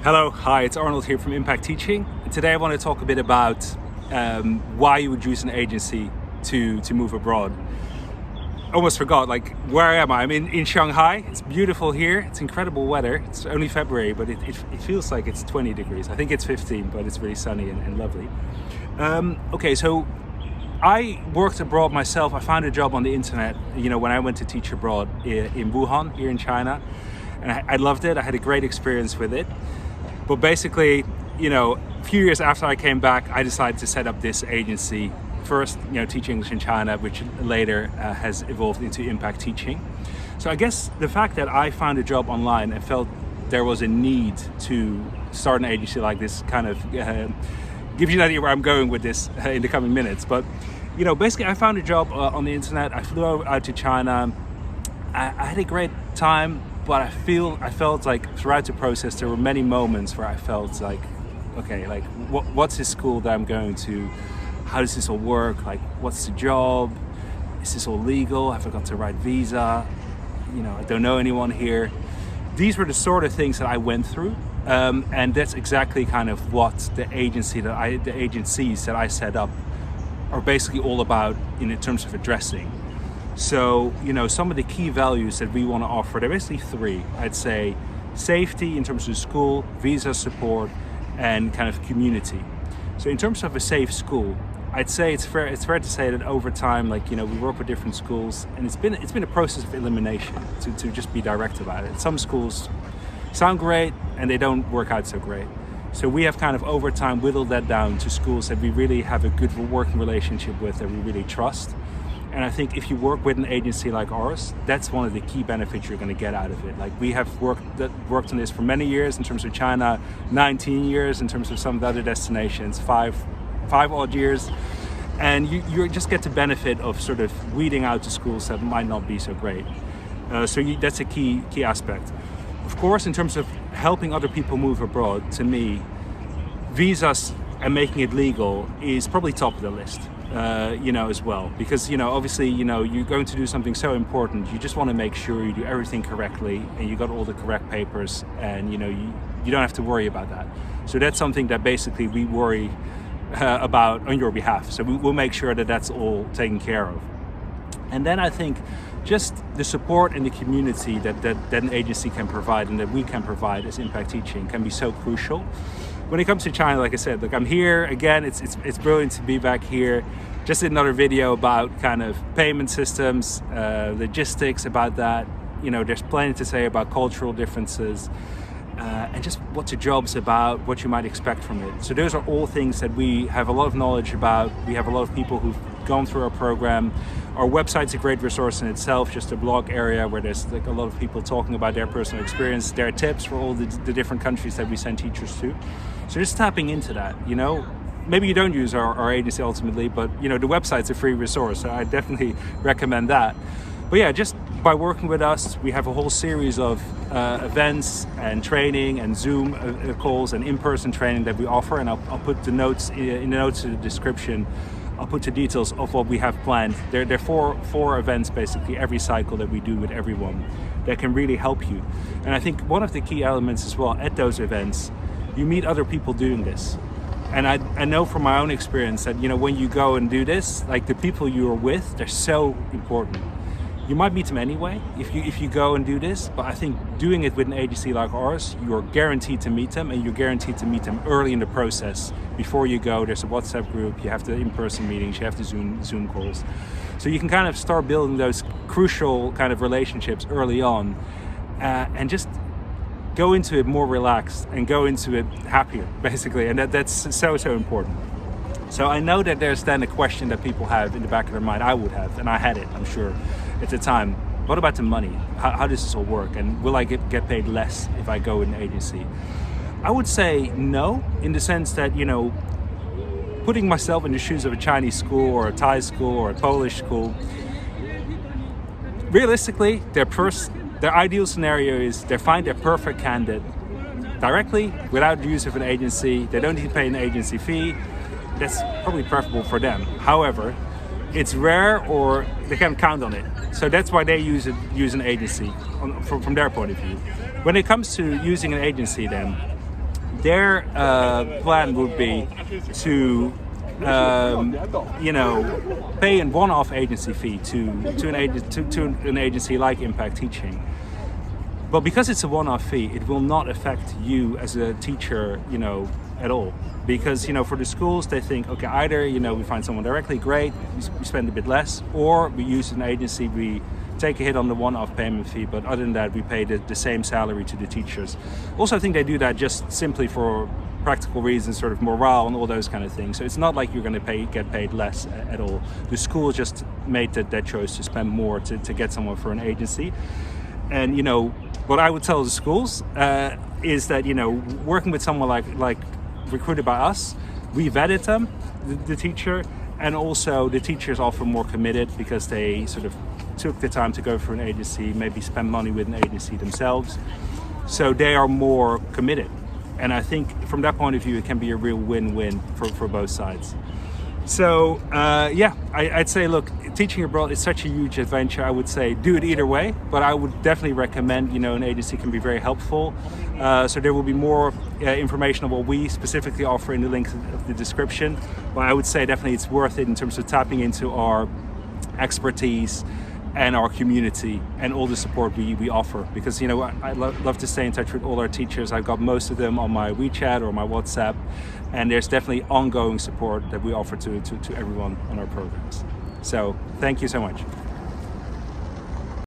Hello, hi, it's Arnold here from Impact Teaching. And today I want to talk a bit about why you would use an agency to move abroad. I almost forgot, like, where am I? I'm in Shanghai. It's beautiful here. It's incredible weather. It's only February, but it feels like it's 20 degrees. I think it's 15, but it's really sunny and lovely. Okay, so I worked abroad myself. I found a job on the internet, when I went to teach abroad in Wuhan, here in China. And I loved it. I had a great experience with it. But basically, a few years after I came back, I decided to set up this agency. First, Teach English in China, which later has evolved into Impact Teaching. So I guess the fact that I found a job online and felt there was a need to start an agency like this kind of gives you an idea where I'm going with this in the coming minutes. But, basically I found a job on the internet. I flew out to China. I had a great time. But I felt like throughout the process, there were many moments where I felt like, okay, like what's this school that I'm going to? How does this all work? Like, what's the job? Is this all legal? Have I got the right visa? I don't know anyone here. These were the sort of things that I went through. And that's exactly kind of what the agencies that I set up are basically all about in terms of addressing. So, some of the key values that we want to offer, there are basically three. I'd say safety in terms of school, visa support, and kind of community. So in terms of a safe school, I'd say it's fair to say that over time, we work with different schools, and it's been a process of elimination, to just be direct about it. Some schools sound great and they don't work out so great. So we have kind of over time whittled that down to schools that we really have a good working relationship with, that we really trust. And I think if you work with an agency like ours, that's one of the key benefits you're going to get out of it. Like, we have worked on this for many years in terms of China, 19 years in terms of some of the other destinations, five odd years. And you just get the benefit of sort of weeding out the schools that might not be so great. That's a key aspect. Of course, in terms of helping other people move abroad, to me, visas and making it legal is probably top of the list. As well, because obviously you're going to do something so important. You just want to make sure you do everything correctly and you got all the correct papers, and you don't have to worry about that. So that's something that basically we worry about on your behalf. So we'll make sure that that's all taken care of. And then I think just the support and the community that an agency can provide and that we can provide as Impact Teaching can be so crucial. When it comes to China, like I said, I'm here again. It's brilliant to be back here. Just did another video about kind of payment systems, logistics about that. There's plenty to say about cultural differences and just what the job's about, what you might expect from it. So those are all things that we have a lot of knowledge about. We have a lot of people who've gone through our program. Our website's a great resource in itself, just a blog area where there's a lot of people talking about their personal experience, their tips for all the different countries that we send teachers to. So just tapping into that, maybe you don't use our agency ultimately, but the website's a free resource, so I definitely recommend that. But yeah, just by working with us, we have a whole series of events and training and Zoom calls and in-person training that we offer, and I'll put the notes in the notes in the description. I'll put the details of what we have planned. There are four events basically every cycle that we do with everyone that can really help you. And I think one of the key elements as well at those events, you meet other people doing this. And I know from my own experience that when you go and do this, like, the people you are with, they're so important. You might meet them anyway if you go and do this, but I think doing it with an agency like ours, you're guaranteed to meet them, and you're guaranteed to meet them early in the process. Before you go, there's a WhatsApp group, you have the in-person meetings, you have the Zoom calls. So you can kind of start building those crucial kind of relationships early on, and just go into it more relaxed and go into it happier, basically. And that's so important. So I know that there's then a question that people have in the back of their mind. I would have, and I had it, I'm sure, at the time. What about the money? How does this all work? And will I get paid less if I go with an agency? I would say no, in the sense that, putting myself in the shoes of a Chinese school or a Thai school or a Polish school, realistically, their ideal scenario is they find their perfect candidate directly without the use of an agency. They don't need to pay an agency fee. That's probably preferable for them. However, it's rare, or they can't count on it. So that's why they use an agency from their point of view. When it comes to using an agency, then their plan would be to pay a one-off agency fee to an agency like Impact Teaching. But because it's a one-off fee, it will not affect you as a teacher, at all. Because, for the schools, they think, okay, either, we find someone directly, great, we spend a bit less, or we use an agency, we take a hit on the one-off payment fee, but other than that, we pay the same salary to the teachers. Also, I think they do that just simply for practical reasons, sort of morale and all those kind of things. So it's not like you're going to get paid less at all. The school just made that choice to spend more to get someone for an agency. And, what I would tell the schools is that, working with someone like recruited by us, we vetted them, the teacher, and also the teacher is often more committed because they sort of took the time to go for an agency, maybe spend money with an agency themselves. So they are more committed. And I think from that point of view, it can be a real win-win for both sides. So I'd say, look, teaching abroad is such a huge adventure. I would say do it either way, but I would definitely recommend, an agency can be very helpful. So there will be more information on what we specifically offer in the link of the description. But I would say definitely it's worth it in terms of tapping into our expertise and our community and all the support we offer, because I love to stay in touch with all our teachers. I've got most of them on my WeChat or my WhatsApp, and there's definitely ongoing support that we offer to everyone on our programs. So thank you so much.